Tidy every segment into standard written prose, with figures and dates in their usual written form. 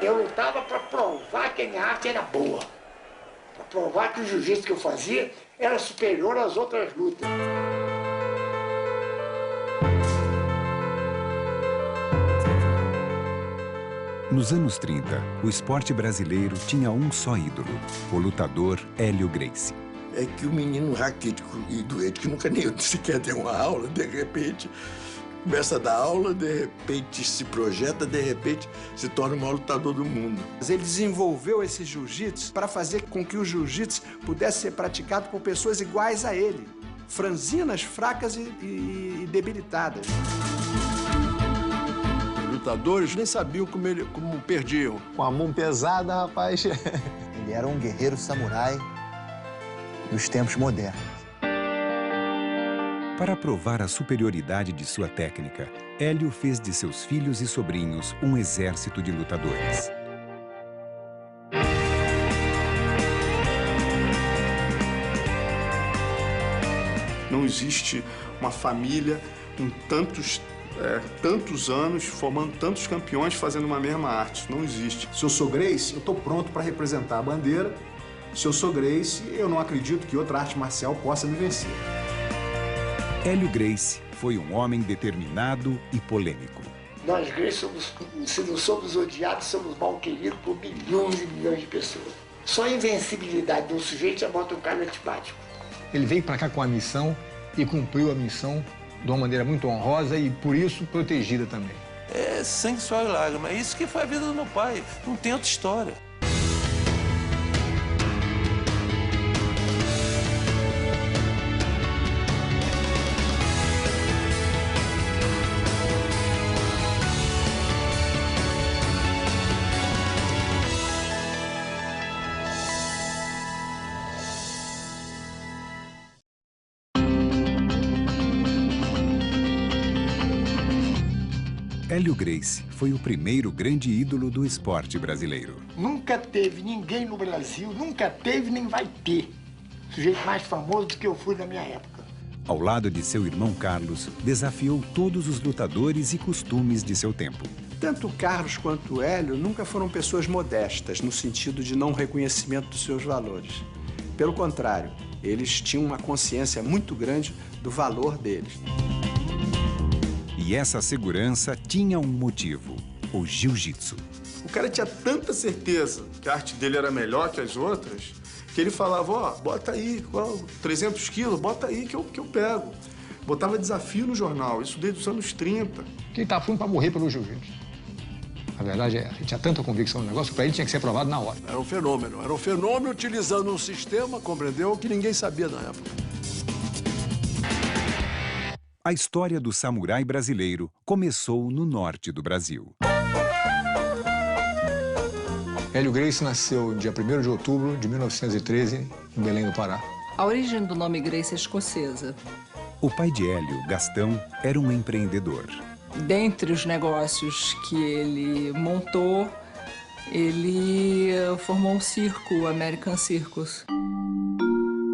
Eu lutava para provar que a minha arte era boa. Para provar que o jiu-jitsu que eu fazia era superior às outras lutas. Nos anos 30, o esporte brasileiro tinha um só ídolo, o lutador Hélio Gracie. É que o menino raquítico e doente, que nunca nem sequer deu uma aula, de repente começa a dar aula, de repente se projeta, de repente se torna o maior lutador do mundo. Ele desenvolveu esse jiu-jitsu para fazer com que o jiu-jitsu pudesse ser praticado por pessoas iguais a ele, franzinas, fracas e debilitadas. Os lutadores nem sabiam como perdiam. Com a mão pesada, rapaz. Ele era um guerreiro samurai dos tempos modernos. Para provar a superioridade de sua técnica, Hélio fez de seus filhos e sobrinhos um exército de lutadores. Não existe uma família com tantos anos, formando tantos campeões, fazendo uma mesma arte. Não existe. Se eu sou Gracie, eu estou pronto para representar a bandeira. Se eu sou Gracie, eu não acredito que outra arte marcial possa me vencer. Hélio Gracie foi um homem determinado e polêmico. Nós, Gracie, se não somos odiados, somos mal queridos por milhões e milhões de pessoas. Só a invencibilidade de um sujeito já bota um cara antipático. Ele veio para cá com a missão e cumpriu a missão de uma maneira muito honrosa e, por isso, protegida também. É sangue, suor e lágrima. É isso que foi a vida do meu pai. Não tem outra história. Hélio Gracie foi o primeiro grande ídolo do esporte brasileiro. Nunca teve ninguém no Brasil, nunca teve nem vai ter sujeito mais famoso do que eu fui na minha época. Ao lado de seu irmão Carlos, desafiou todos os lutadores e costumes de seu tempo. Tanto o Carlos quanto o Hélio nunca foram pessoas modestas, no sentido de não reconhecimento dos seus valores. Pelo contrário, eles tinham uma consciência muito grande do valor deles. E essa segurança tinha um motivo, o jiu-jitsu. O cara tinha tanta certeza que a arte dele era melhor que as outras, que ele falava, ó, bota aí, 300 quilos, bota aí que eu pego. Botava desafio no jornal, isso desde os anos 30. Que ele estava pronto para morrer pelo jiu-jitsu. A verdade é, ele tinha tanta convicção no negócio que para ele tinha que ser aprovado na hora. Era um fenômeno utilizando um sistema, compreendeu, que ninguém sabia na época. A história do samurai brasileiro começou no norte do Brasil. Hélio Gracie nasceu dia 1º de outubro de 1913, em Belém do Pará. A origem do nome Gracie é escocesa. O pai de Hélio, Gastão, era um empreendedor. Dentre os negócios que ele montou, ele formou um circo, o American Circus.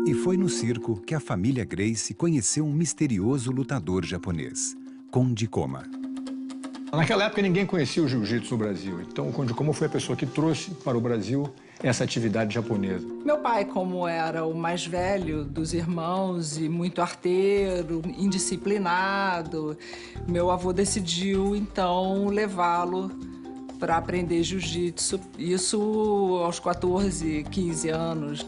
E foi no circo que a família Gracie conheceu um misterioso lutador japonês, Konde Koma. Naquela época ninguém conhecia o jiu-jitsu no Brasil, então o Konde Koma foi a pessoa que trouxe para o Brasil essa atividade japonesa. Meu pai, como era o mais velho dos irmãos e muito arteiro, indisciplinado, meu avô decidiu então levá-lo para aprender jiu-jitsu, isso aos 14, 15 anos.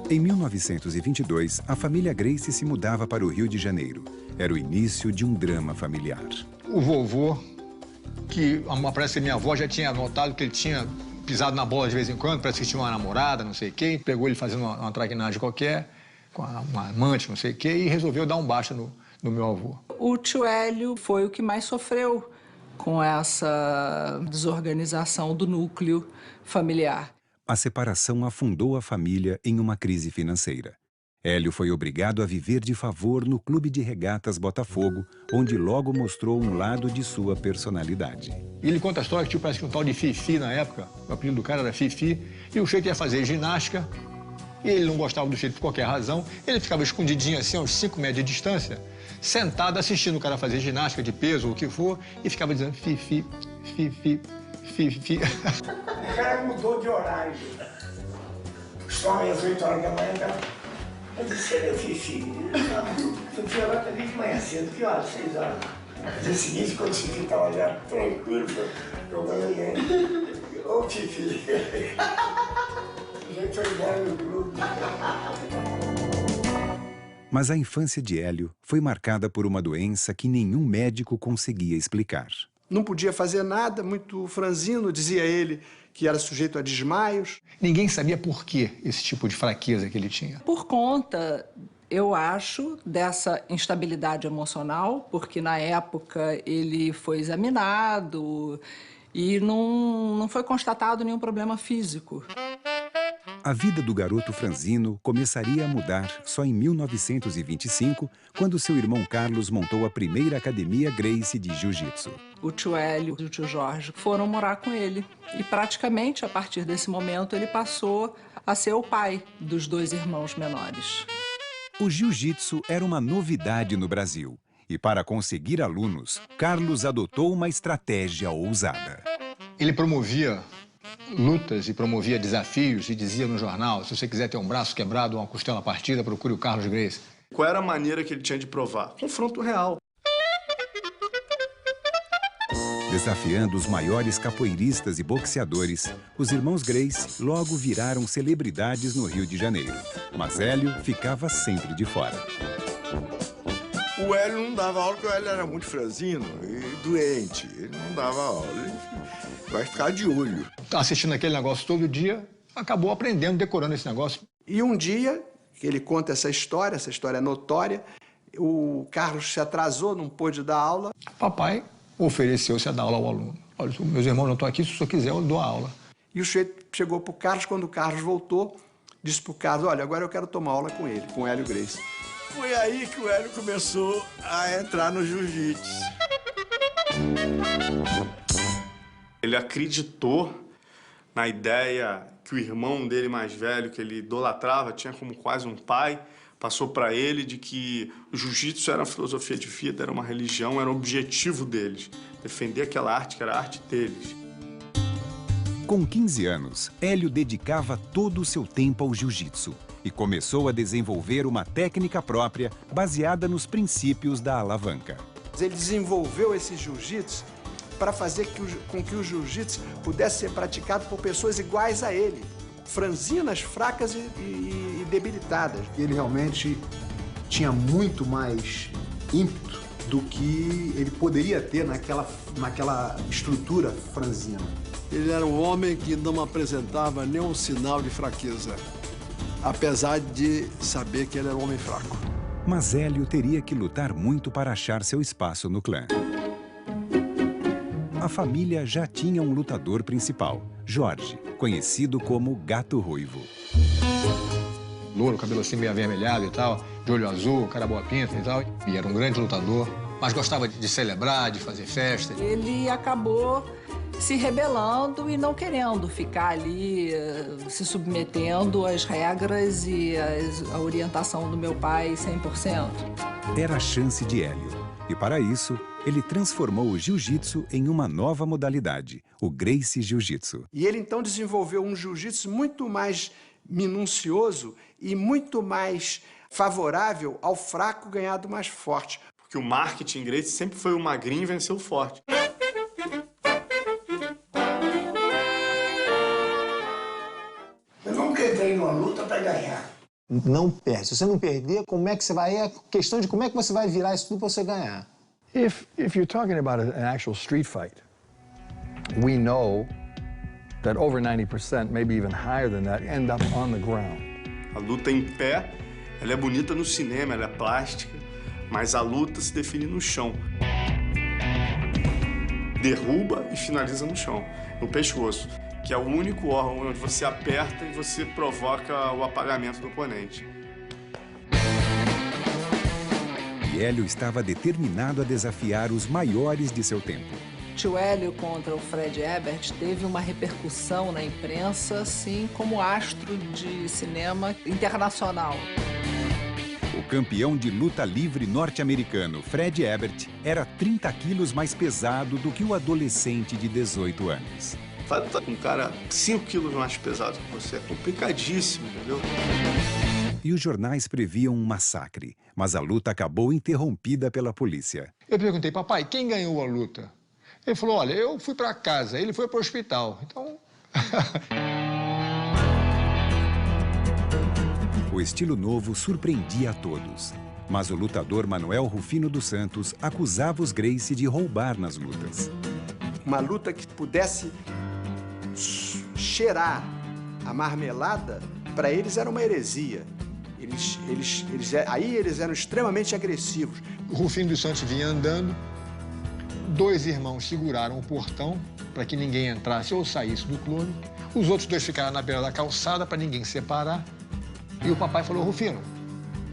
Em 1922, a família Gracie se mudava para o Rio de Janeiro. Era o início de um drama familiar. O vovô, que parece que minha avó já tinha notado que ele tinha pisado na bola de vez em quando, parece que tinha uma namorada, não sei quem, pegou ele fazendo uma traquinagem qualquer, com uma amante, não sei o quê, e resolveu dar um basta no meu avô. O tio Hélio foi o que mais sofreu com essa desorganização do núcleo familiar. A separação afundou a família em uma crise financeira. Hélio foi obrigado a viver de favor no Clube de Regatas Botafogo, onde logo mostrou um lado de sua personalidade. Ele conta a história que parece que um tal de Fifi na época, o apelido do cara era Fifi, e o jeito ia fazer ginástica, e ele não gostava do jeito por qualquer razão, ele ficava escondidinho assim, a uns 5 metros de distância, sentado assistindo o cara fazer ginástica de peso ou o que for, e ficava dizendo Fifi, Fifi, Fifi. O cara mudou de horário. Só às 8 horas da manhã, eu disse, cadê o Fifi? Fifi agora tá vindo de manhã cedo, que horas? 6 horas. No dia seguinte, quando o Fifi tava olhando tranquilo, eu falei, ô Fifi. A gente foi embora no clube. Mas a infância de Hélio foi marcada por uma doença que nenhum médico conseguia explicar. Não podia fazer nada, muito franzino, dizia ele, que era sujeito a desmaios. Ninguém sabia por que esse tipo de fraqueza que ele tinha. Por conta, eu acho, dessa instabilidade emocional, porque na época ele foi examinado e não foi constatado nenhum problema físico. A vida do garoto franzino começaria a mudar só em 1925, quando seu irmão Carlos montou a primeira academia Gracie de jiu-jitsu. O tio Hélio e o tio Jorge foram morar com ele. E praticamente, a partir desse momento, ele passou a ser o pai dos 2 irmãos menores. O jiu-jitsu era uma novidade no Brasil. E para conseguir alunos, Carlos adotou uma estratégia ousada. Ele promovia lutas e promovia desafios e dizia no jornal, se você quiser ter um braço quebrado ou uma costela partida, procure o Carlos Gracie. Qual era a maneira que ele tinha de provar? Confronto real. Desafiando os maiores capoeiristas e boxeadores, os irmãos Gracie logo viraram celebridades no Rio de Janeiro. Mas Hélio ficava sempre de fora. O Hélio não dava aula porque o Hélio era muito franzino e doente. Ele não dava aula. Ele vai ficar de olho. Assistindo aquele negócio todo dia, acabou aprendendo, decorando esse negócio. E um dia, ele conta essa história é notória, o Carlos se atrasou, não pôde dar aula. Papai ofereceu-se a dar aula ao aluno. Olha, meus irmãos não estão aqui, se o senhor quiser, eu dou a aula. E o sujeito chegou para o Carlos, quando o Carlos voltou, disse para o Carlos, olha, agora eu quero tomar aula com ele, com o Hélio Gracie. Foi aí que o Hélio começou a entrar no jiu-jitsu. Ele acreditou na ideia que o irmão dele mais velho, que ele idolatrava, tinha como quase um pai, passou para ele de que o jiu-jitsu era uma filosofia de vida, era uma religião, era o objetivo deles. Defender aquela arte que era a arte deles. Com 15 anos, Hélio dedicava todo o seu tempo ao jiu-jitsu e começou a desenvolver uma técnica própria baseada nos princípios da alavanca. Ele desenvolveu esse jiu-jitsu para fazer com que o jiu-jitsu pudesse ser praticado por pessoas iguais a ele, franzinas, fracas e debilitadas. Ele realmente tinha muito mais ímpeto do que ele poderia ter naquela estrutura franzina. Ele era um homem que não apresentava nenhum sinal de fraqueza, apesar de saber que ele era um homem fraco. Mas Hélio teria que lutar muito para achar seu espaço no clã. A família já tinha um lutador principal, Jorge, conhecido como Gato Ruivo. Louro, cabelo assim meio avermelhado e tal, de olho azul, cara boa pinta e tal. E era um grande lutador, mas gostava de celebrar, de fazer festa. Ele acabou se rebelando e não querendo ficar ali, se submetendo às regras e à orientação do meu pai 100%. Era a chance de Hélio. E para isso, ele transformou o jiu-jitsu em uma nova modalidade, o Gracie Jiu-Jitsu. E ele então desenvolveu um jiu-jitsu muito mais minucioso e muito mais favorável ao fraco ganhar do mais forte. Porque o marketing Gracie sempre foi o magrinho vencer o forte. Eu nunca entrei numa luta para ganhar. Não perde. Se você não perder, como é que você vai... É questão de como é que você vai virar isso tudo para você ganhar. If you're talking about an actual street fight, we know that over 90%, maybe even higher than that, end up on the ground. A luta em pé, ela é bonita no cinema, ela é plástica, mas a luta se define no chão. Derruba e finaliza no chão, no pescoço, que é o único órgão onde você aperta e você provoca o apagamento do oponente. E Hélio estava determinado a desafiar os maiores de seu tempo. Tio Hélio contra o Fred Ebert teve uma repercussão na imprensa, assim como astro de cinema internacional. O campeão de luta livre norte-americano Fred Ebert era 30 quilos mais pesado do que o adolescente de 18 anos. Tá com um cara 5 quilos mais pesado que você. É complicadíssimo, entendeu? E os jornais previam um massacre, mas a luta acabou interrompida pela polícia. Eu perguntei, papai, quem ganhou a luta? Ele falou, olha, eu fui para casa, ele foi para o hospital, então... O estilo novo surpreendia a todos, mas o lutador Manuel Rufino dos Santos acusava os Gracie de roubar nas lutas. Uma luta que pudesse cheirar a marmelada, para eles era uma heresia. Aí eles eram extremamente agressivos. O Rufino dos Santos vinha andando, 2 irmãos seguraram o portão para que ninguém entrasse ou saísse do clube. Os outros 2 ficaram na beira da calçada para ninguém separar. E o papai falou, Rufino,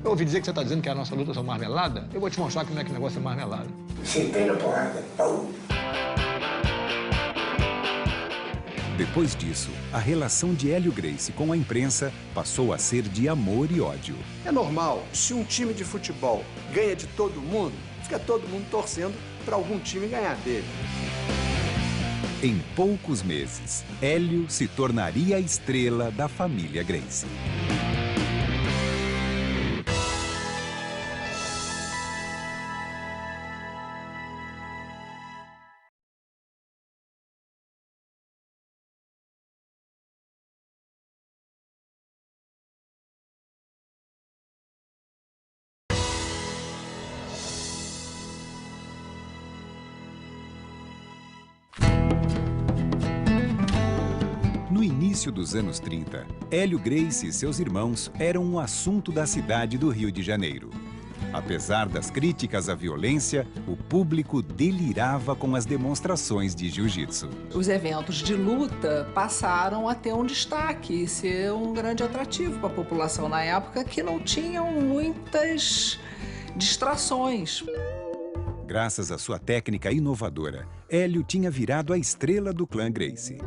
eu ouvi dizer que você está dizendo que a nossa luta é marmelada? Eu vou te mostrar como é que o negócio é marmelada. Sentei na porrada, pau. Depois disso, a relação de Hélio Gracie com a imprensa passou a ser de amor e ódio. É normal, se um time de futebol ganha de todo mundo, fica todo mundo torcendo para algum time ganhar dele. Em poucos meses, Hélio se tornaria a estrela da família Gracie. No início dos anos 30, Hélio Gracie e seus irmãos eram um assunto da cidade do Rio de Janeiro. Apesar das críticas à violência, o público delirava com as demonstrações de jiu-jitsu. Os eventos de luta passaram a ter um destaque e ser um grande atrativo para a população na época, que não tinham muitas distrações. Graças à sua técnica inovadora, Hélio tinha virado a estrela do clã Gracie.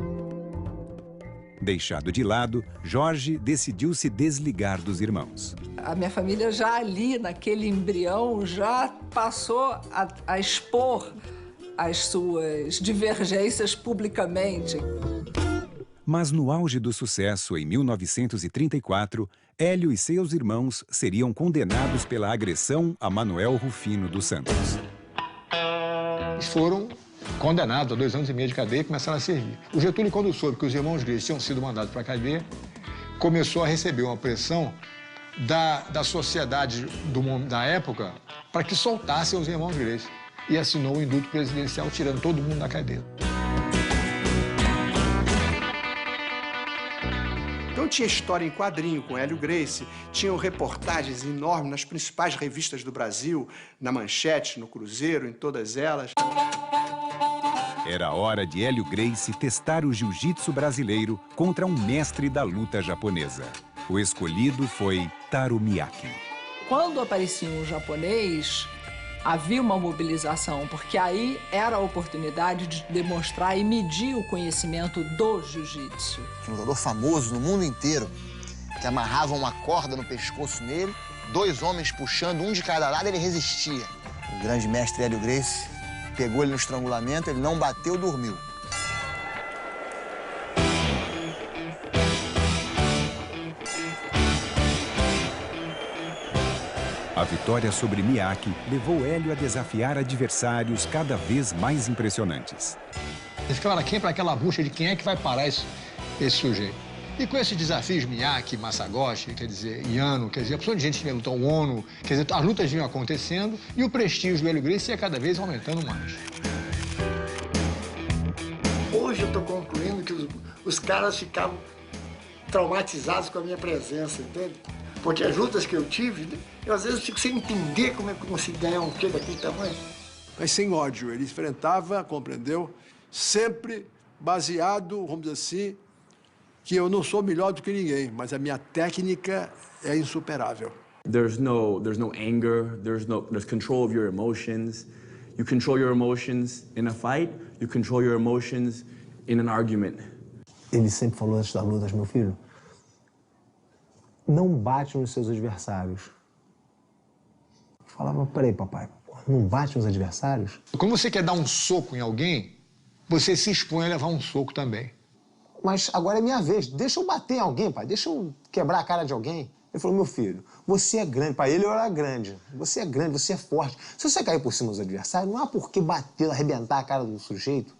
Deixado de lado, Jorge decidiu se desligar dos irmãos. A minha família já ali, naquele embrião, já passou a expor as suas divergências publicamente. Mas no auge do sucesso, em 1934, Hélio e seus irmãos seriam condenados pela agressão a Manuel Rufino dos Santos. Eles foram condenados a 2 anos e meio de cadeia e começaram a servir. O Getúlio, quando soube que os irmãos Gracie tinham sido mandados para a cadeia, começou a receber uma pressão da sociedade da época para que soltassem os irmãos Gracie. E assinou o indulto presidencial, tirando todo mundo da cadeia. Então tinha história em quadrinho com Hélio Gracie, tinham reportagens enormes nas principais revistas do Brasil, na Manchete, no Cruzeiro, em todas elas. Era a hora de Hélio Gracie testar o jiu-jitsu brasileiro contra um mestre da luta japonesa. O escolhido foi Taro Miyake. Quando aparecia um japonês, havia uma mobilização, porque aí era a oportunidade de demonstrar e medir o conhecimento do jiu-jitsu. Um lutador famoso no mundo inteiro, que amarrava uma corda no pescoço nele, 2 homens puxando, um de cada lado, ele resistia. O grande mestre Hélio Gracie pegou ele no estrangulamento, ele não bateu, dormiu. A vitória sobre Miyake levou Hélio a desafiar adversários cada vez mais impressionantes. Eles ficavam aqui para aquela bucha de quem é que vai parar esse sujeito. E com esses desafios, Miyake, Masagoshi, quer dizer, Yano, quer dizer, a opção de gente que vinha lutar, o Ono, quer dizer, as lutas vinham acontecendo e o prestígio do Hélio Gracie ia cada vez aumentando mais. Hoje eu estou concluindo que os caras ficavam traumatizados com a minha presença, entende? Porque as lutas que eu tive, eu às vezes fico sem entender como é que eu consigo ganhar um quê daquele tamanho. Mas sem ódio, ele enfrentava, compreendeu? Sempre baseado, vamos dizer assim, que eu não sou melhor do que ninguém, mas a minha técnica é insuperável. There's no anger, there's control of your emotions. You control your emotions in a fight, you control your emotions in an argument. Ele sempre falou antes das lutas, meu filho, não bate nos seus adversários. Falava, peraí, papai, não bate nos adversários? Quando você quer dar um soco em alguém, você se expõe a levar um soco também. Mas agora é minha vez, deixa eu bater em alguém, pai, deixa eu quebrar a cara de alguém. Ele falou, meu filho, você é grande. Para ele eu era grande. Você é grande, você é forte. Se você cair por cima dos adversários, não há por que bater, arrebentar a cara do sujeito.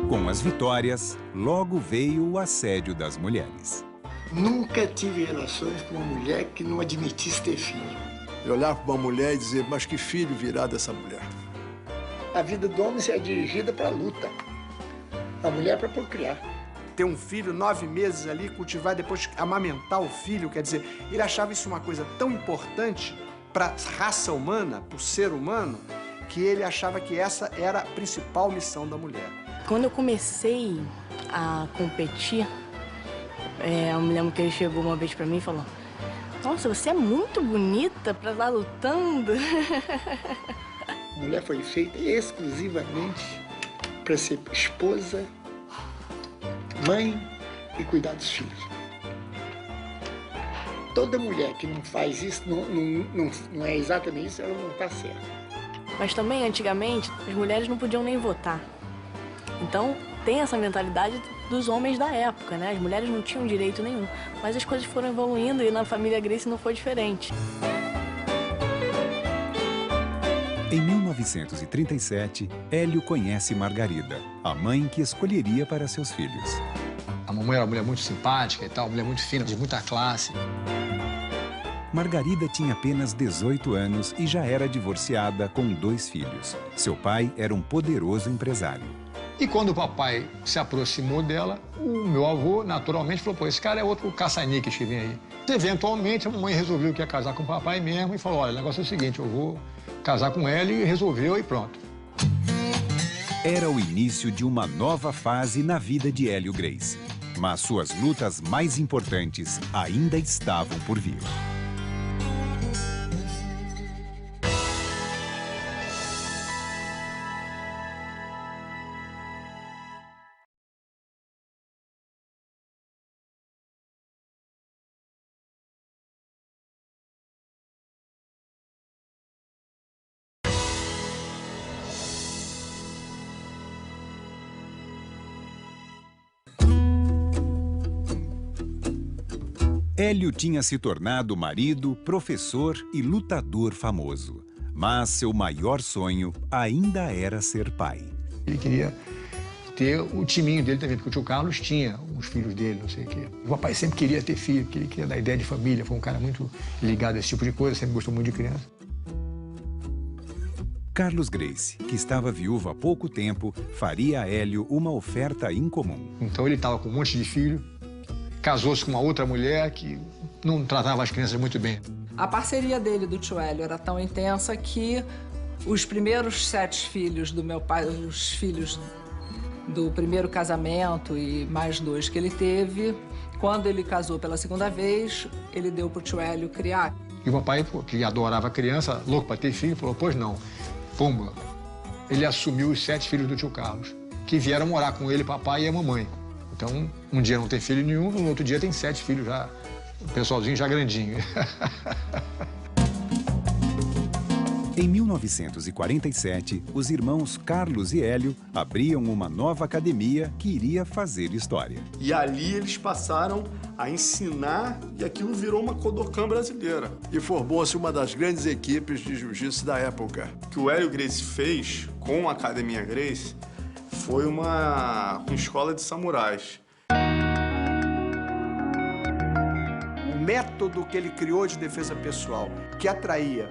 Com as vitórias, logo veio o assédio das mulheres. Nunca tive relações com uma mulher que não admitisse ter filho. Eu olhava para uma mulher e dizia, mas que filho virá dessa mulher? A vida do homem é dirigida para a luta. A mulher é para procriar. Ter um filho 9 meses ali, cultivar, depois amamentar o filho, quer dizer, ele achava isso uma coisa tão importante para a raça humana, para o ser humano, que ele achava que essa era a principal missão da mulher. Quando eu comecei a competir, eu me lembro que ele chegou uma vez para mim e falou, nossa, você é muito bonita para estar lutando. A mulher foi feita exclusivamente para ser esposa, mãe e cuidar dos filhos. Toda mulher que não faz isso, não é exatamente isso, ela não está certa. Mas também, antigamente, as mulheres não podiam nem votar. Então, tem essa mentalidade dos homens da época, né? As mulheres não tinham direito nenhum. Mas as coisas foram evoluindo e na família Gracie não foi diferente. Em 1937, Hélio conhece Margarida, a mãe que escolheria para seus filhos. A mamãe era uma mulher muito simpática e tal, uma mulher muito fina, de muita classe. Margarida tinha apenas 18 anos e já era divorciada com 2 filhos. Seu pai era um poderoso empresário. E quando o papai se aproximou dela, o meu avô, naturalmente, falou, pô, esse cara é outro caça-níqueis que vem aí. Eventualmente, a mamãe resolveu que ia casar com o papai mesmo e falou, olha, o negócio é o seguinte, eu vou casar com ela e resolveu e pronto. Era o início de uma nova fase na vida de Hélio Gracie. Mas suas lutas mais importantes ainda estavam por vir. Hélio tinha se tornado marido, professor e lutador famoso. Mas seu maior sonho ainda era ser pai. Ele queria ter o timinho dele também, porque o tio Carlos tinha os filhos dele, não sei o quê. O papai sempre queria ter filho, queria dar ideia de família, foi um cara muito ligado a esse tipo de coisa, sempre gostou muito de criança. Carlos Gracie, que estava viúvo há pouco tempo, faria a Hélio uma oferta incomum. Então ele estava com um monte de filho, casou-se com uma outra mulher que não tratava as crianças muito bem. A parceria dele do tio Hélio era tão intensa que os primeiros 7 filhos do meu pai, os filhos do primeiro casamento e mais 2 que ele teve, quando ele casou pela segunda vez, ele deu pro tio Hélio criar. E o papai, que adorava a criança, louco para ter filho, falou, pois não, pumba. Ele assumiu os 7 filhos do tio Carlos, que vieram morar com ele, papai e a mamãe. Então, um dia não tem filho nenhum, no outro dia tem 7 filhos já, o pessoalzinho já grandinho. Em 1947, os irmãos Carlos e Hélio abriam uma nova academia que iria fazer história. E ali eles passaram a ensinar e aquilo virou uma Kodokan brasileira. E formou-se uma das grandes equipes de jiu-jitsu da época. O que o Hélio Gracie fez com a Academia Gracie foi uma escola de samurais. O método que ele criou de defesa pessoal, que atraía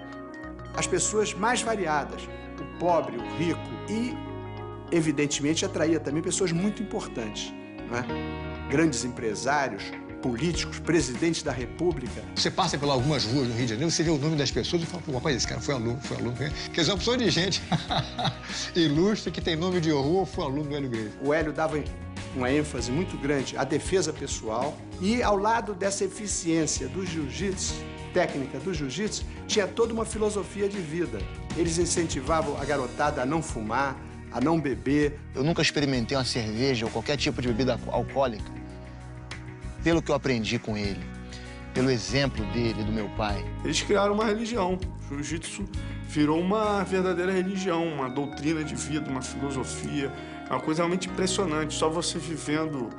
as pessoas mais variadas, o pobre, o rico e, evidentemente, atraía também pessoas muito importantes, não é? Grandes empresários, políticos, presidentes da República. Você passa por algumas ruas no Rio de Janeiro, você vê o nome das pessoas e fala, pô, rapaz, esse cara foi aluno. Porque são opções de gente ilustre que tem nome de horror, foi aluno do Hélio Gracie. O Hélio dava uma ênfase muito grande à defesa pessoal e, ao lado dessa eficiência do jiu-jitsu, técnica do jiu-jitsu, tinha toda uma filosofia de vida. Eles incentivavam a garotada a não fumar, a não beber. Eu nunca experimentei uma cerveja ou qualquer tipo de bebida alcoólica. Pelo que eu aprendi com ele, pelo exemplo dele, do meu pai. Eles criaram uma religião O jiu-jitsu virou uma verdadeira religião, uma doutrina de vida, uma filosofia, uma coisa realmente impressionante, só você vivendo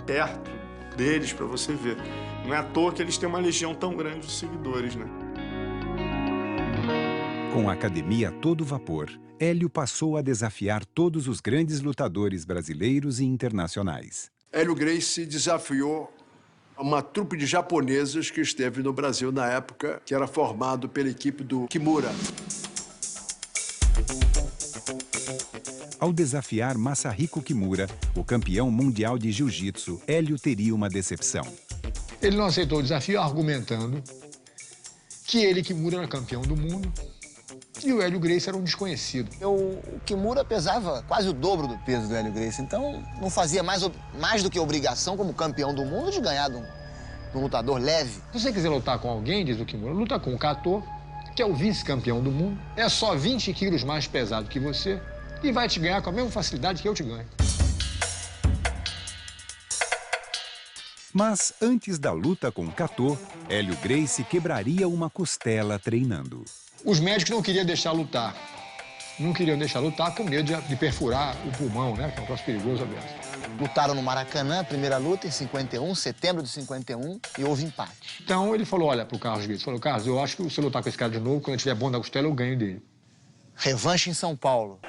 perto deles para você ver. Não é à toa que eles têm uma legião tão grande de seguidores, né? Com a academia a todo vapor, Hélio passou a desafiar todos os grandes lutadores brasileiros e internacionais. Hélio Gracie desafiou uma trupe de japoneses que esteve no Brasil na época, que era formado pela equipe do Kimura. Ao desafiar Masahiko Kimura, o campeão mundial de jiu-jitsu, Hélio teria uma decepção. Ele não aceitou o desafio argumentando que ele, Kimura, era campeão do mundo e o Hélio Gracie era um desconhecido. O Kimura pesava quase o dobro do peso do Hélio Gracie, então não fazia mais do que obrigação como campeão do mundo de ganhar de um lutador leve. Se você quiser lutar com alguém, diz o Kimura, luta com o Kato, que é o vice-campeão do mundo, é só 20 quilos mais pesado que você e vai te ganhar com a mesma facilidade que eu te ganho. Mas antes da luta com Kato, Hélio Gracie quebraria uma costela treinando. Os médicos não queriam deixar lutar. Não queriam deixar lutar com medo de perfurar o pulmão, né? Que é um troço perigoso aberto. Lutaram no Maracanã, primeira luta, em 51, setembro de 51, e houve empate. Então ele falou, olha, pro Carlos Gracie, falou, Carlos, eu acho que se eu lutar com esse cara de novo, quando eu tiver bom na costela, eu ganho dele. Revanche em São Paulo.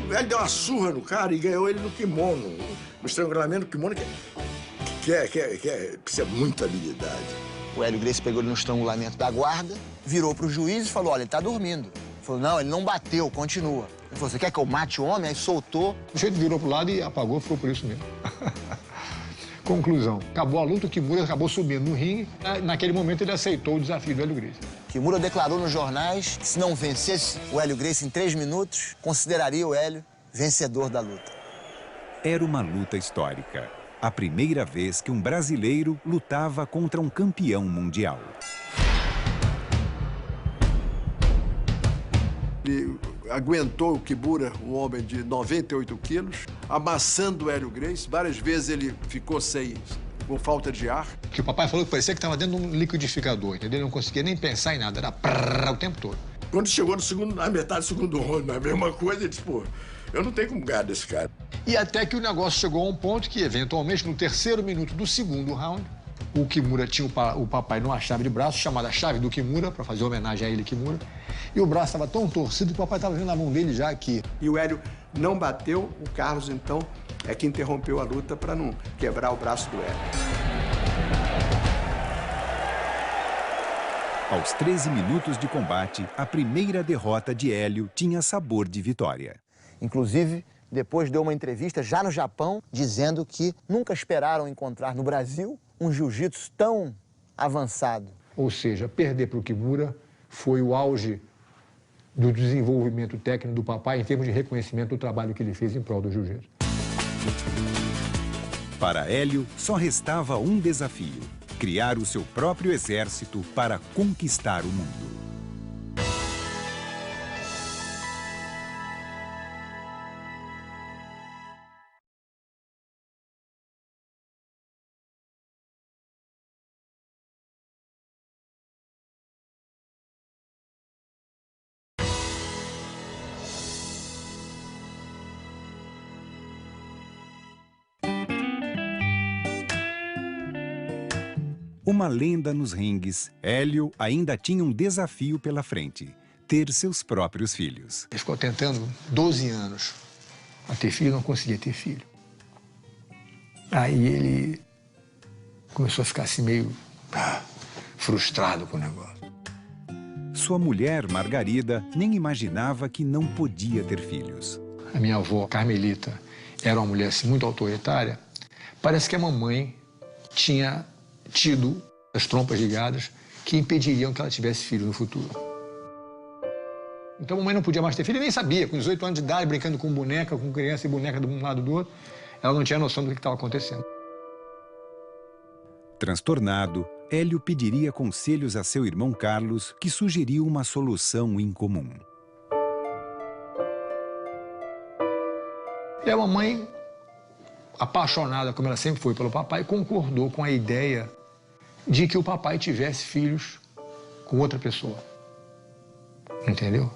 Ele deu uma surra no cara e ganhou ele no kimono, no estrangulamento do kimono, que precisa muita habilidade. O Hélio Gracie pegou ele no estrangulamento da guarda, virou pro juiz e falou, olha, ele tá dormindo. Ele falou, não, ele não bateu, continua. Ele falou, você quer que eu mate o homem? Aí soltou. O jeito virou pro lado e apagou, ficou por isso mesmo. Conclusão, acabou a luta, o Kimura acabou subindo no ringue. Naquele momento ele aceitou o desafio do Hélio Gracie. Kimura declarou nos jornais que se não vencesse o Hélio Gracie em 3 minutos, consideraria o Hélio vencedor da luta. Era uma luta histórica. A primeira vez que um brasileiro lutava contra um campeão mundial. Ele aguentou o Kimura, um homem de 98 quilos, amassando o Hélio Gracie. Várias vezes ele ficou com falta de ar. Que o papai falou que parecia que estava dentro de um liquidificador, entendeu? Ele não conseguia nem pensar em nada, era prrr, o tempo todo. Quando chegou na metade do segundo round, a mesma coisa, ele disse, pô, eu não tenho como ganhar desse cara. E até que o negócio chegou a um ponto que, eventualmente, no terceiro minuto do segundo round, o Kimura tinha o papai numa chave de braço, chamada chave do Kimura, para fazer homenagem a ele, Kimura. E o braço estava tão torcido que o papai estava vendo a mão dele já aqui. E o Hélio não bateu, o Carlos, então, é que interrompeu a luta para não quebrar o braço do Hélio. Aos 13 minutos de combate, a primeira derrota de Hélio tinha sabor de vitória. Inclusive, depois deu uma entrevista já no Japão, dizendo que nunca esperaram encontrar no Brasil um jiu-jitsu tão avançado. Ou seja, perder para o Kimura foi o auge do desenvolvimento técnico do papai em termos de reconhecimento do trabalho que ele fez em prol do jiu-jitsu. Para Hélio, só restava um desafio: criar o seu próprio exército para conquistar o mundo. Uma lenda nos ringues, Hélio ainda tinha um desafio pela frente: ter seus próprios filhos. Ele ficou tentando 12 anos a ter filho, não conseguia ter filho. Aí ele começou a ficar assim meio frustrado com o negócio. Sua mulher, Margarida, nem imaginava que não podia ter filhos. A minha avó, Carmelita, era uma mulher assim, muito autoritária. Parece que a mamãe tinha tido as trompas ligadas que impediriam que ela tivesse filho no futuro. Então a mamãe não podia mais ter filho e nem sabia. Com 18 anos de idade, brincando com boneca, com criança e boneca de um lado do outro, ela não tinha noção do que estava acontecendo. Transtornado, Hélio pediria conselhos a seu irmão Carlos, que sugeriu uma solução incomum. E a mamãe, apaixonada como ela sempre foi pelo papai, concordou com a ideia de que o papai tivesse filhos com outra pessoa. Entendeu?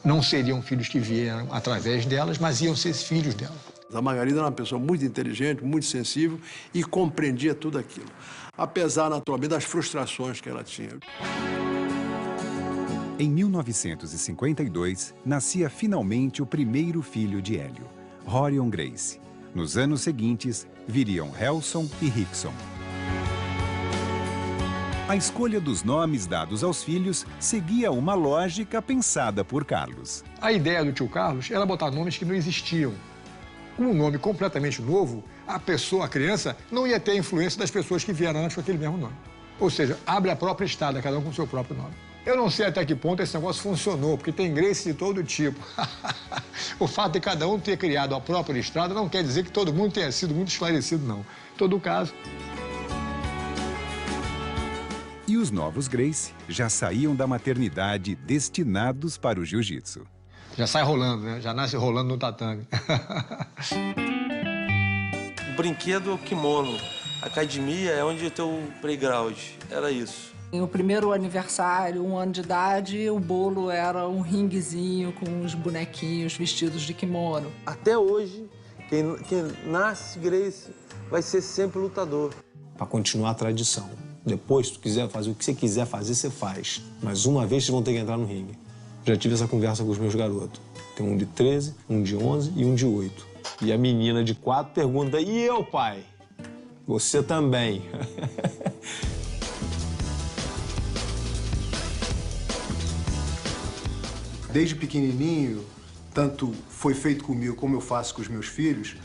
Não seriam filhos que vieram através delas, mas iam ser filhos dela. A Margarida era uma pessoa muito inteligente, muito sensível e compreendia tudo aquilo. Apesar, naturalmente, das frustrações que ela tinha. Em 1952, nascia finalmente o primeiro filho de Hélio, Rorion Grace. Nos anos seguintes, viriam Helson e Rickson. A escolha dos nomes dados aos filhos seguia uma lógica pensada por Carlos. A ideia do tio Carlos era botar nomes que não existiam. Com um nome completamente novo, a criança, não ia ter a influência das pessoas que vieram antes com aquele mesmo nome. Ou seja, abre a própria estrada, cada um com o seu próprio nome. Eu não sei até que ponto esse negócio funcionou, porque tem Grace de todo tipo. O fato de cada um ter criado a própria estrada não quer dizer que todo mundo tenha sido muito esclarecido, não. Em todo caso... E os novos Grace já saíam da maternidade destinados para o jiu-jitsu. Já sai rolando, né? Já nasce rolando no tatame. O brinquedo é o kimono. A academia é onde tem o playground. Era isso. No primeiro aniversário, 1 ano de idade, o bolo era um ringuezinho com os bonequinhos vestidos de kimono. Até hoje, quem nasce Grace vai ser sempre lutador. Para continuar a tradição. Depois, se tu quiser fazer o que você quiser fazer, você faz. Mas uma vez vocês vão ter que entrar no ringue. Já tive essa conversa com os meus garotos. Tem um de 13, um de 11 e um de 8. E a menina de 4 pergunta, e eu, pai? Você também. Desde pequenininho, tanto foi feito comigo como eu faço com os meus filhos,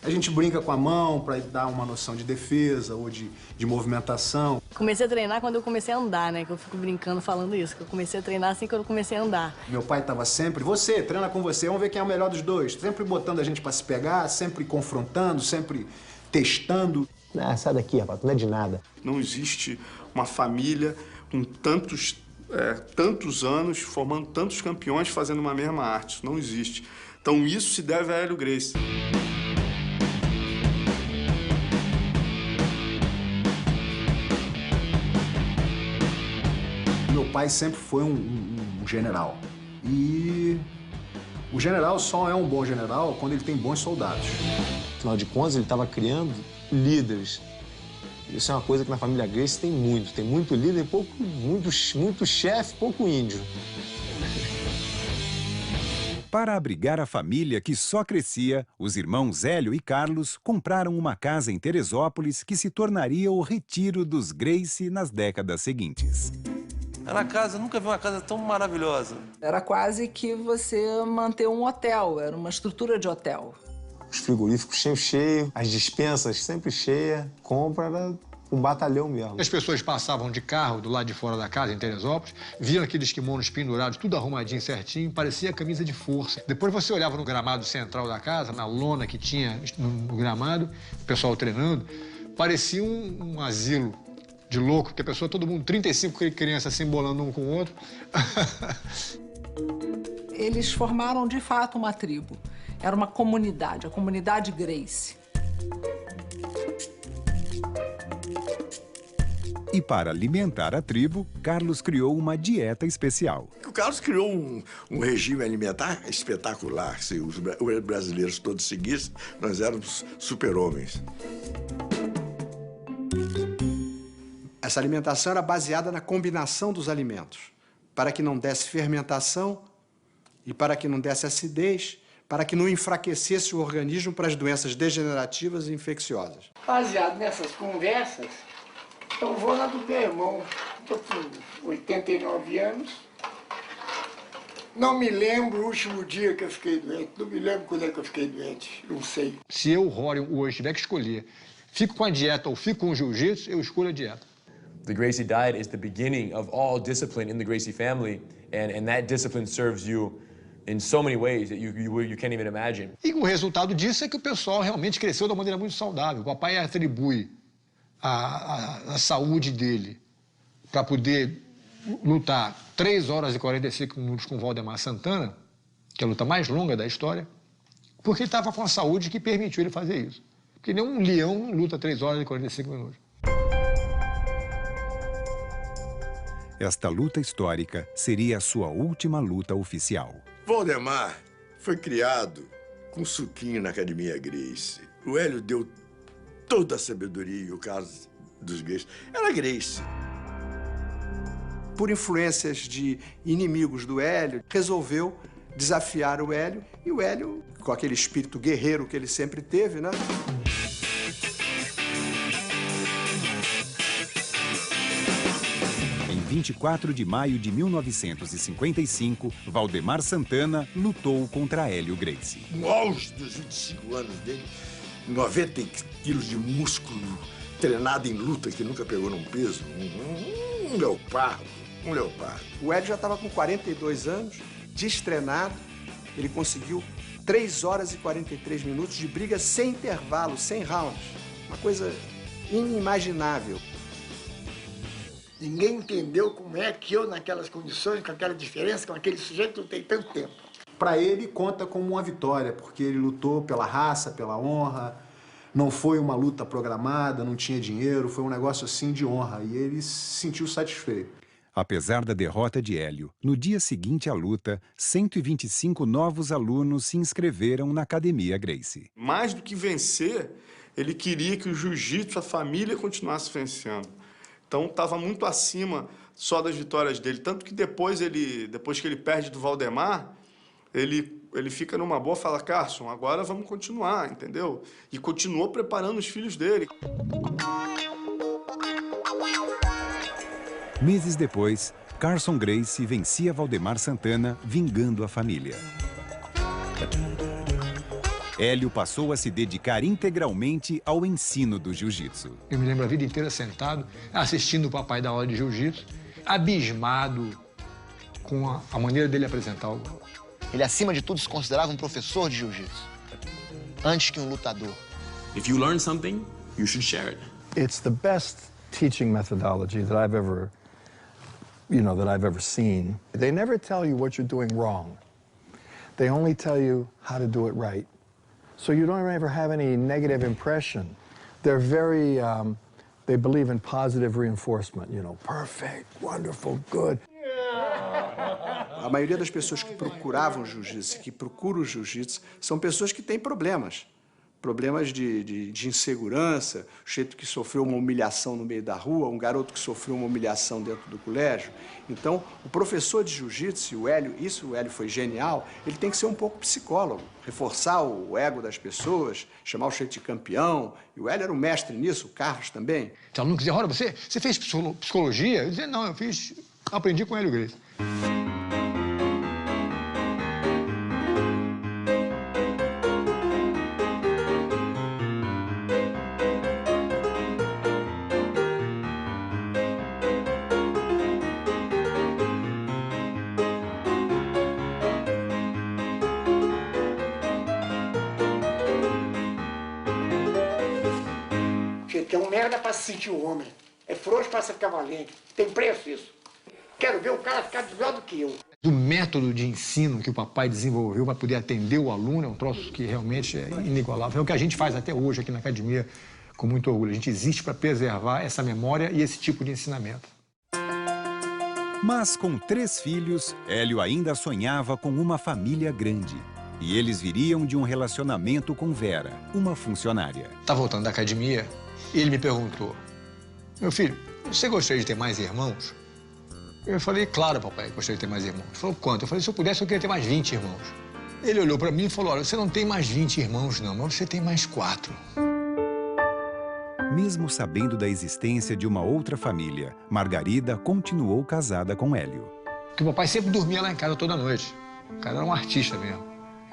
a gente brinca com a mão para dar uma noção de defesa ou de movimentação. Comecei a treinar quando eu comecei a andar, né? Que eu fico brincando falando isso, que eu comecei a treinar assim que eu comecei a andar. Meu pai estava sempre, você, treina com você, vamos ver quem é o melhor dos dois. Sempre botando a gente para se pegar, sempre confrontando, sempre testando. Ah, sai daqui, rapaz, tu não é de nada. Não existe uma família com tantos anos, formando tantos campeões, fazendo uma mesma arte. Isso não existe. Então isso se deve a Hélio Gracie. Meu pai sempre foi um general. E o general só é um bom general quando ele tem bons soldados. Afinal de contas, ele estava criando líderes. Isso é uma coisa que na família Gracie tem muito. Tem muito líder e muito chefe, pouco índio. Para abrigar a família que só crescia, os irmãos Hélio e Carlos compraram uma casa em Teresópolis que se tornaria o retiro dos Gracie nas décadas seguintes. Era casa, nunca vi uma casa tão maravilhosa. Era quase que você manter um hotel, era uma estrutura de hotel. Os frigoríficos cheios, as dispensas sempre cheias, compra era um batalhão mesmo. As pessoas passavam de carro do lado de fora da casa, em Teresópolis, viam aqueles kimonos pendurados, tudo arrumadinho certinho, parecia camisa de força. Depois você olhava no gramado central da casa, na lona que tinha no gramado, o pessoal treinando, parecia um asilo de louco, porque a pessoa, todo mundo, 35 crianças se embolando um com o outro. Eles formaram, de fato, uma tribo. Era uma comunidade, a comunidade Gracie. E para alimentar a tribo, Carlos criou uma dieta especial. O Carlos criou um regime alimentar espetacular. Se os brasileiros todos seguissem, nós éramos super-homens. Essa alimentação era baseada na combinação dos alimentos, para que não desse fermentação e para que não desse acidez, para que não enfraquecesse o organismo para as doenças degenerativas e infecciosas. Baseado nessas conversas, eu vou lá do meu irmão. Estou com 89 anos. Não me lembro o último dia que eu fiquei doente. Não me lembro quando é que eu fiquei doente. Não sei. Se eu, Rorion, hoje tiver que escolher, fico com a dieta ou fico com o jiu-jitsu, eu escolho a dieta. The Gracie diet is the beginning of all discipline in the Gracie family, and that discipline serves you in so many ways that you can't even imagine. E o resultado disso é que o pessoal realmente cresceu de uma maneira muito saudável. O papai atribui a saúde dele para poder lutar 3 horas e 45 minutos com o Valdemar Santana, que é a luta mais longa da história, porque ele estava com a saúde que permitiu ele fazer isso. Porque nenhum leão não luta 3 horas e 45 minutos. Esta luta histórica seria a sua última luta oficial. Valdemar foi criado com suquinho na Academia Gracie. O Hélio deu toda a sabedoria e o caso dos Gracie era Gracie. Por influências de inimigos do Hélio, resolveu desafiar o Hélio. E o Hélio, com aquele espírito guerreiro que ele sempre teve, né? Em 24 de maio de 1955, Valdemar Santana lutou contra Hélio Gracie. No auge dos 25 anos dele, 90 quilos de músculo, treinado em luta, que nunca pegou num peso, um leopardo. O Hélio já estava com 42 anos, destreinado. Ele conseguiu 3 horas e 43 minutos de briga sem intervalo, sem rounds. Uma coisa inimaginável. Ninguém entendeu como é que eu, naquelas condições, com aquela diferença, com aquele sujeito, lutei tanto tempo. Para ele, conta como uma vitória, porque ele lutou pela raça, pela honra. Não foi uma luta programada, não tinha dinheiro, foi um negócio assim de honra. E ele se sentiu satisfeito. Apesar da derrota de Hélio, no dia seguinte à luta, 125 novos alunos se inscreveram na Academia Gracie. Mais do que vencer, ele queria que o jiu-jitsu, a família, continuasse vencendo. Então, estava muito acima só das vitórias dele. Tanto que depois que ele perde do Valdemar, ele fica numa boa e fala, Carson, agora vamos continuar, entendeu? E continuou preparando os filhos dele. Meses depois, Carson Gracie vencia Valdemar Santana, vingando a família. Hélio passou a se dedicar integralmente ao ensino do jiu-jitsu. Eu me lembro a vida inteira sentado, assistindo o papai dar aula de jiu-jitsu, abismado com a maneira dele apresentar o golpe. Ele, acima de tudo, se considerava um professor de jiu-jitsu, antes que um lutador. If you learn something, you should share it. It's the best teaching methodology that I've ever seen. They never tell you what you're doing wrong. They only tell you how to do it right. So you don't ever have any negative impression. They're very, they believe in positive reinforcement, perfect, wonderful, good. A maioria das pessoas que procuravam jiu-jitsu, que procuram o jiu-jitsu, são pessoas que têm problemas. Problemas de insegurança, o jeito que sofreu uma humilhação no meio da rua, um garoto que sofreu uma humilhação dentro do colégio. Então, o professor de jiu-jitsu, o Hélio foi genial, ele tem que ser um pouco psicólogo, reforçar o ego das pessoas, chamar o jeito de campeão. E o Hélio era um mestre nisso, o Carlos também. Então, não dizia, olha, você fez psicologia? Eu dizia, não, aprendi com o Hélio Gracie. Tem um merda para se sentir um homem. É frouxo para se ficar valente. Tem preço isso. Quero ver o cara ficar melhor do que eu. Do método de ensino que o papai desenvolveu para poder atender o aluno é um troço que realmente é inigualável. É o que a gente faz até hoje aqui na academia com muito orgulho. A gente existe para preservar essa memória e esse tipo de ensinamento. Mas com 3 filhos, Hélio ainda sonhava com uma família grande. E eles viriam de um relacionamento com Vera, uma funcionária. Tá voltando da academia e ele me perguntou, meu filho, você gostaria de ter mais irmãos? Eu falei, claro, papai, gostaria de ter mais irmãos. Ele falou, quanto? Eu falei, se eu pudesse, eu queria ter mais 20 irmãos. Ele olhou para mim e falou, olha, você não tem mais 20 irmãos, não, mas você tem mais 4. Mesmo sabendo da existência de uma outra família, Margarida continuou casada com Hélio. Porque o papai sempre dormia lá em casa toda noite. O cara era um artista mesmo,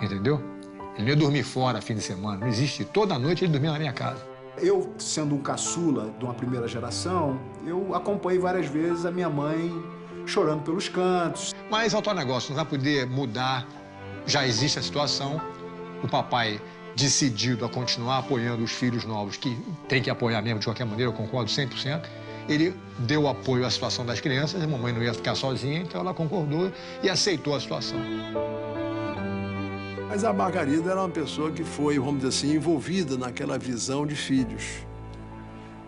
entendeu? Ele não ia dormir fora fim de semana, não existe. Toda noite ele dormia na minha casa. Eu, sendo um caçula de uma primeira geração, eu acompanhei várias vezes a minha mãe chorando pelos cantos. Mas é o tal negócio, não vai poder mudar, já existe a situação. O papai decidido a continuar apoiando os filhos novos, que tem que apoiar mesmo de qualquer maneira, eu concordo 100%. Ele deu apoio à situação das crianças, a mamãe não ia ficar sozinha, então ela concordou e aceitou a situação. Mas a Margarida era uma pessoa que foi, vamos dizer assim, envolvida naquela visão de filhos.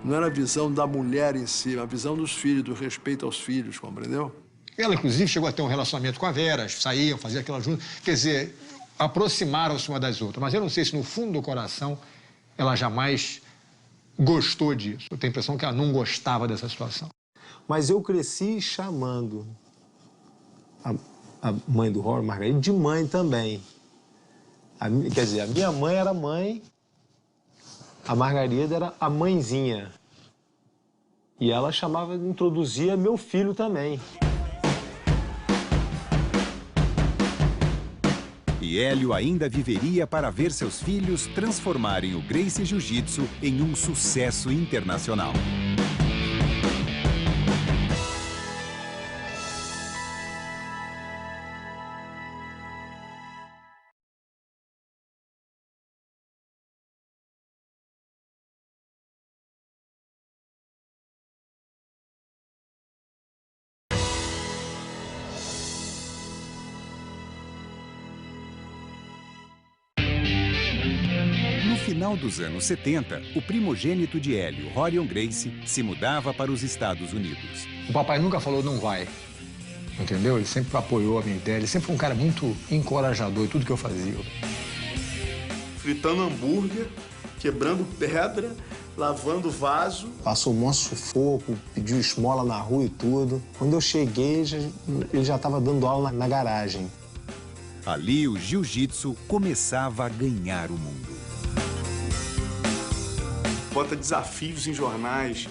Não era a visão da mulher em si, a visão dos filhos, do respeito aos filhos, compreendeu? Ela, inclusive, chegou a ter um relacionamento com a Vera, saíam, faziam aquela junta. Quer dizer, aproximaram-se uma das outras. Mas eu não sei se no fundo do coração ela jamais gostou disso. Eu tenho a impressão que ela não gostava dessa situação. Mas eu cresci chamando a mãe do Rory, Margarida, de mãe também. Quer dizer, a minha mãe era mãe, a Margarida era a mãezinha. E ela introduzia meu filho também. E Hélio ainda viveria para ver seus filhos transformarem o Gracie Jiu-Jitsu em um sucesso internacional. No final dos anos 70, o primogênito de Hélio, Rorion Gracie, se mudava para os Estados Unidos. O papai nunca falou não vai, entendeu? Ele sempre apoiou a minha ideia, ele sempre foi um cara muito encorajador em tudo que eu fazia. Fritando hambúrguer, quebrando pedra, lavando vaso. Passou um maior sufoco, pediu esmola na rua e tudo. Quando eu cheguei, ele já estava dando aula na garagem. Ali, o jiu-jitsu começava a ganhar o mundo. Bota desafios em jornais.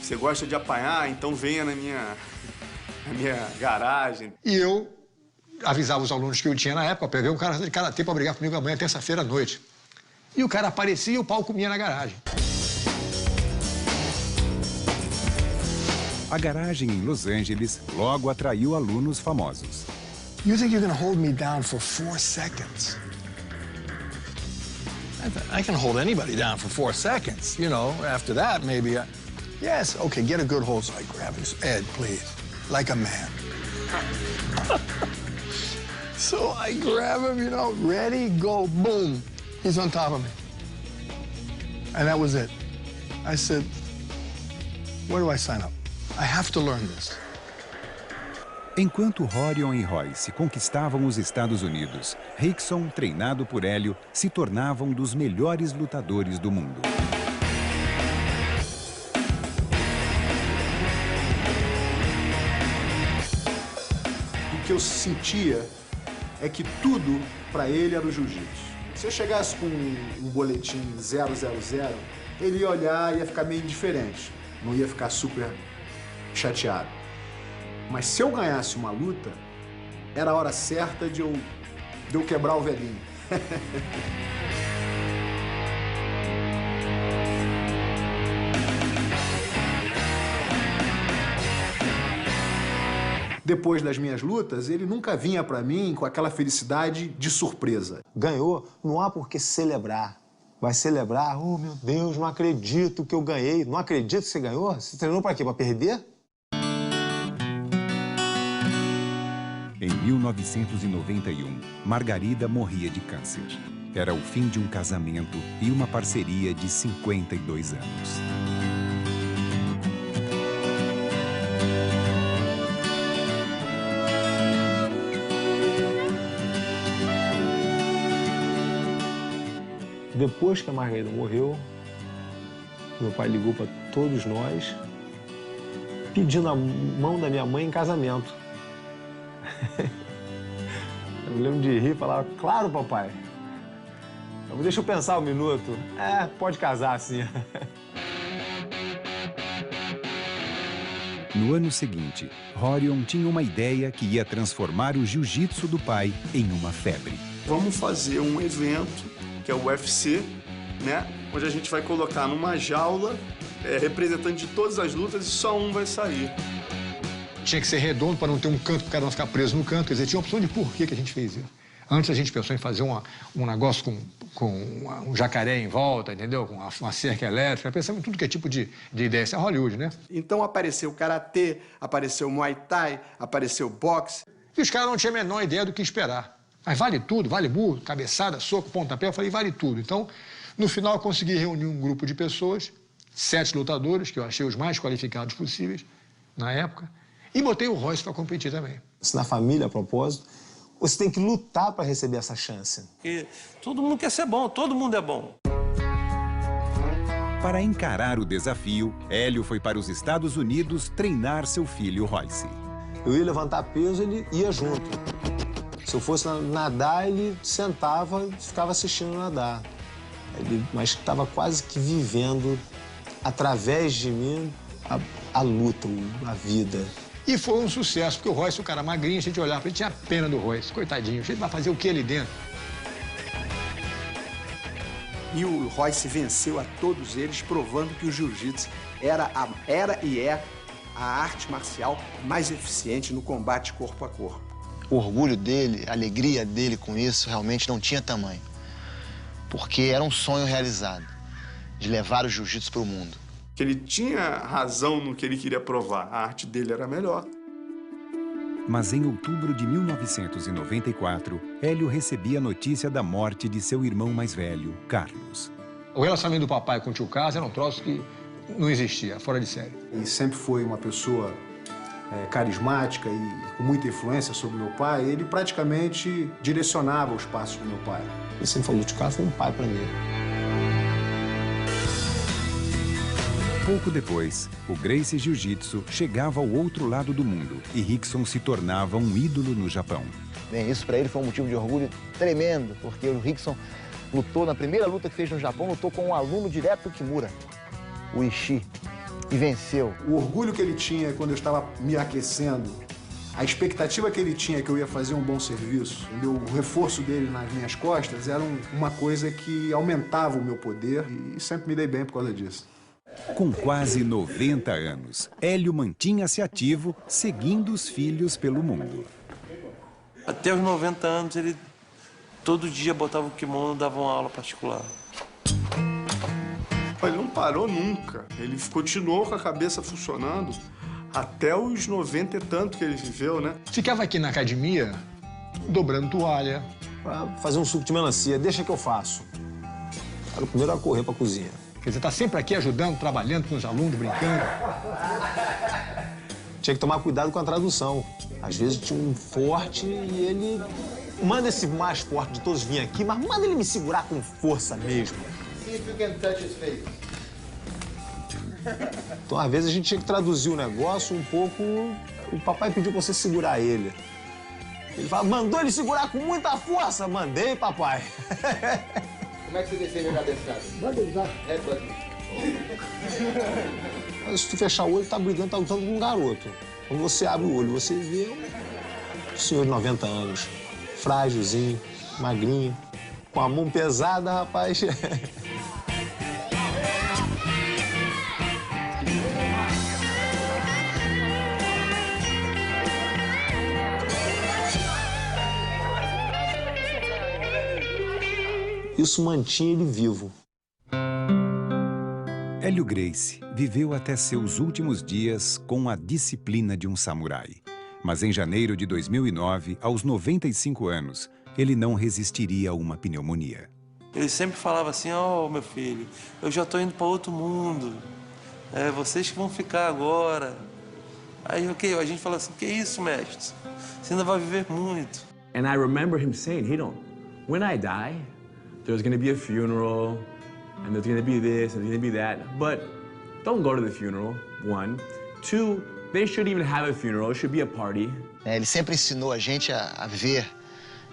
Você gosta de apanhar, então venha na minha garagem. E eu avisava os alunos que eu tinha na época, eu peguei um cara de karatê para brigar comigo amanhã, terça-feira à noite. E o cara aparecia e o pau comia na garagem. A garagem em Los Angeles logo atraiu alunos famosos. You think you're gonna hold me down for 4 seconds? I can hold anybody down for 4 seconds. You know, after that, maybe yes, okay, get a good hold so I grab it. Ed, please, like a man. So I grab him, you know, ready, go, boom. He's on top of me. And that was it. I said, where do I sign up? I have to learn this. Enquanto Rorion e Royce conquistavam os Estados Unidos, Rickson, treinado por Hélio, se tornava um dos melhores lutadores do mundo. O que eu sentia é que tudo para ele era o jiu-jitsu. Se eu chegasse com um boletim 000, ele ia olhar e ia ficar meio indiferente, não ia ficar super chateado. Mas se eu ganhasse uma luta, era a hora certa de eu quebrar o velhinho. Depois das minhas lutas, ele nunca vinha pra mim com aquela felicidade de surpresa. Ganhou, não há por que celebrar. Vai celebrar, oh meu Deus, não acredito que eu ganhei. Não acredito que você ganhou? Você treinou pra quê? Pra perder? Em 1991, Margarida morria de câncer. Era o fim de um casamento e uma parceria de 52 anos. Depois que a Margarida morreu, meu pai ligou para todos nós, pedindo a mão da minha mãe em casamento. Eu me lembro de rir e falar, claro, papai. Deixa eu pensar um minuto. Pode casar, sim. No ano seguinte, Rorion tinha uma ideia que ia transformar o jiu-jitsu do pai em uma febre. Vamos fazer um evento, que é o UFC, né? Onde a gente vai colocar numa jaula representante de todas as lutas e só um vai sair. Tinha que ser redondo para não ter um canto, para cada um ficar preso no canto. Quer dizer, tinha opção de por que a gente fez isso. Antes a gente pensou em fazer um negócio com um jacaré em volta, entendeu? Com uma cerca elétrica. Pensamos em tudo que é tipo de ideia. Isso é Hollywood, né? Então apareceu karatê, apareceu muay thai, apareceu boxe. E os caras não tinham a menor ideia do que esperar. Mas vale tudo, vale burro, cabeçada, soco, pontapé. Eu falei, vale tudo. Então, no final, eu consegui reunir um grupo de pessoas, 7 lutadores, que eu achei os mais qualificados possíveis na época, e botei o Royce para competir também. Se na família, a propósito, você tem que lutar para receber essa chance. Porque todo mundo quer ser bom, todo mundo é bom. Para encarar o desafio, Hélio foi para os Estados Unidos treinar seu filho Royce. Eu ia levantar peso, ele ia junto. Se eu fosse nadar, ele sentava e ficava assistindo nadar. Mas estava quase que vivendo, através de mim, a luta, a vida. E foi um sucesso, porque o Royce, o cara magrinho, a gente olhava para ele, tinha pena do Royce. Coitadinho, a gente vai fazer o que ali dentro? E o Royce venceu a todos eles, provando que o jiu-jitsu era e é a arte marcial mais eficiente no combate corpo a corpo. O orgulho dele, a alegria dele com isso realmente não tinha tamanho. Porque era um sonho realizado, de levar o jiu-jitsu para o mundo. Que ele tinha razão no que ele queria provar, a arte dele era melhor. Mas em outubro de 1994, Hélio recebia a notícia da morte de seu irmão mais velho, Carlos. O relacionamento do papai com o tio Carlos era um troço que não existia, fora de série. Ele sempre foi uma pessoa carismática e com muita influência sobre meu pai. Ele praticamente direcionava os passos do meu pai. Ele sempre falou, o tio Carlos foi um pai para mim. Pouco depois, o Gracie Jiu-Jitsu chegava ao outro lado do mundo e Rickson se tornava um ídolo no Japão. Bem, isso para ele foi um motivo de orgulho tremendo, porque o Rickson lutou, na primeira luta que fez no Japão, lutou com um aluno direto do Kimura, o Ishii, e venceu. O orgulho que ele tinha quando eu estava me aquecendo, a expectativa que ele tinha que eu ia fazer um bom serviço, entendeu? O reforço dele nas minhas costas era uma coisa que aumentava o meu poder e sempre me dei bem por causa disso. Com quase 90 anos, Hélio mantinha-se ativo, seguindo os filhos pelo mundo. Até os 90 anos, ele todo dia botava o kimono e dava uma aula particular. Ele não parou nunca. Ele continuou com a cabeça funcionando até os 90 e tanto que ele viveu, né? Ficava aqui na academia, dobrando toalha. Pra fazer um suco de melancia, deixa que eu faço. Era o primeiro a correr pra cozinha. Quer dizer, tá sempre aqui ajudando, trabalhando com os alunos, brincando. Tinha que tomar cuidado com a tradução. Às vezes tinha um forte e ele... Manda esse mais forte de todos vir aqui, mas manda ele me segurar com força mesmo. Então, às vezes, a gente tinha que traduzir o negócio um pouco... O papai pediu pra você segurar ele. Ele fala, mandou ele segurar com muita força? Mandei, papai. Como é que você defende a cabeçada? Manda ele lá. É, pode. Mas se tu fechar o olho, tá brigando, tá lutando com um garoto. Quando você abre o olho, você vê um senhor de 90 anos, frágilzinho, magrinho, com a mão pesada, rapaz. Isso mantinha ele vivo. Hélio Gracie viveu até seus últimos dias com a disciplina de um samurai. Mas em janeiro de 2009, aos 95 anos, ele não resistiria a uma pneumonia. Ele sempre falava assim, ó, meu filho, eu já tô indo para outro mundo. É vocês que vão ficar agora. Aí, a gente fala assim, que isso, mestre? Você ainda vai viver muito. And I remember him saying, when I die, there's going to be a funeral, and there's going to be this, and there's going to be that. But don't go to the funeral, 1. 2, they shouldn't even have a funeral. It should be a party. Ele sempre ensinou a gente a ver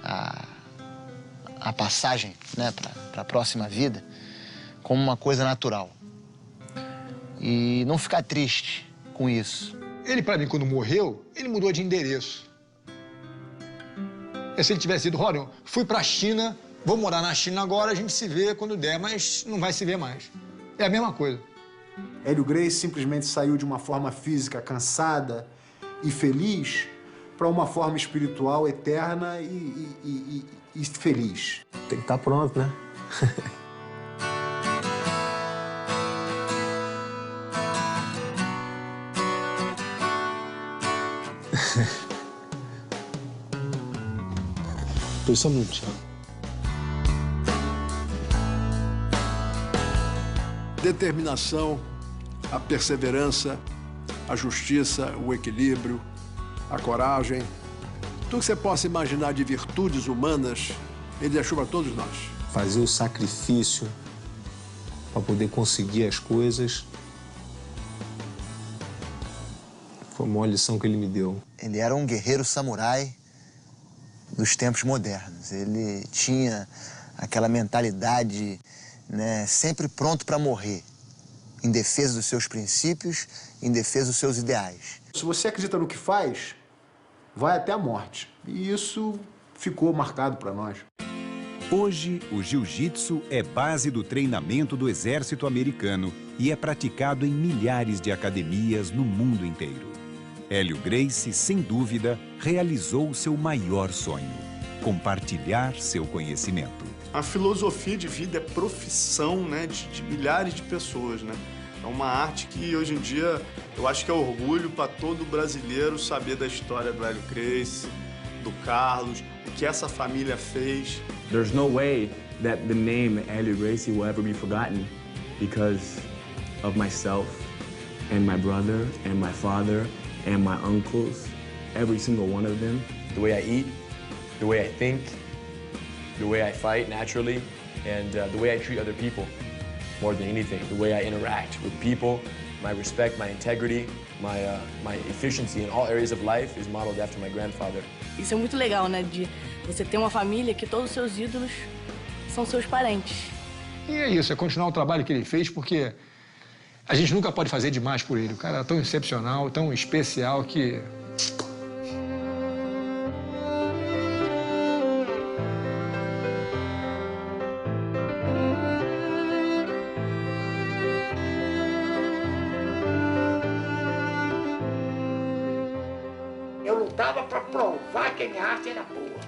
a passagem, né, para a próxima vida como uma coisa natural. E não ficar triste com isso. Ele, para mim, quando morreu, ele mudou de endereço. Se ele tivesse ido, olha, fui para a China, vou morar na China agora, a gente se vê quando der, mas não vai se ver mais. É a mesma coisa. Hélio Gracie simplesmente saiu de uma forma física cansada e feliz para uma forma espiritual eterna e feliz. Tem que estar pronto, né? Foi só um minutinho. Determinação, a perseverança, a justiça, o equilíbrio, a coragem. Tudo que você possa imaginar de virtudes humanas, ele deixou para todos nós. Fazer o sacrifício para poder conseguir as coisas foi a maior lição que ele me deu. Ele era um guerreiro samurai dos tempos modernos. Ele tinha aquela mentalidade, né, sempre pronto para morrer, em defesa dos seus princípios, em defesa dos seus ideais. Se você acredita no que faz, vai até a morte. E isso ficou marcado para nós. Hoje, o jiu-jitsu é base do treinamento do exército americano e é praticado em milhares de academias no mundo inteiro. Hélio Gracie, sem dúvida, realizou seu maior sonho: compartilhar seu conhecimento. A filosofia de vida é profissão, né, de milhares de pessoas, né? É uma arte que, hoje em dia, eu acho que é orgulho para todo brasileiro saber da história do Hélio Gracie, do Carlos, o que essa família fez. There's no way that the name Hélio Gracie will ever be forgotten because of myself and my brother and my father and my uncles, every single one of them. The way I eat, the way I think, the way I fight naturally, and the way I treat other people more than anything. The way I interact with people, my respect, my integrity, my efficiency in all areas of life is modeled after my grandfather. Isso é muito legal, né? De você ter uma família que todos os seus ídolos são seus parentes. E é isso, é continuar o trabalho que ele fez, porque a gente nunca pode fazer demais por ele. O cara é tão excepcional, tão especial que... Eu lutava para provar que a minha arte era boa.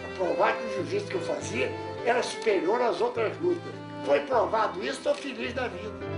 Para provar que o jiu-jitsu que eu fazia era superior às outras lutas. Foi provado isso, estou feliz da vida.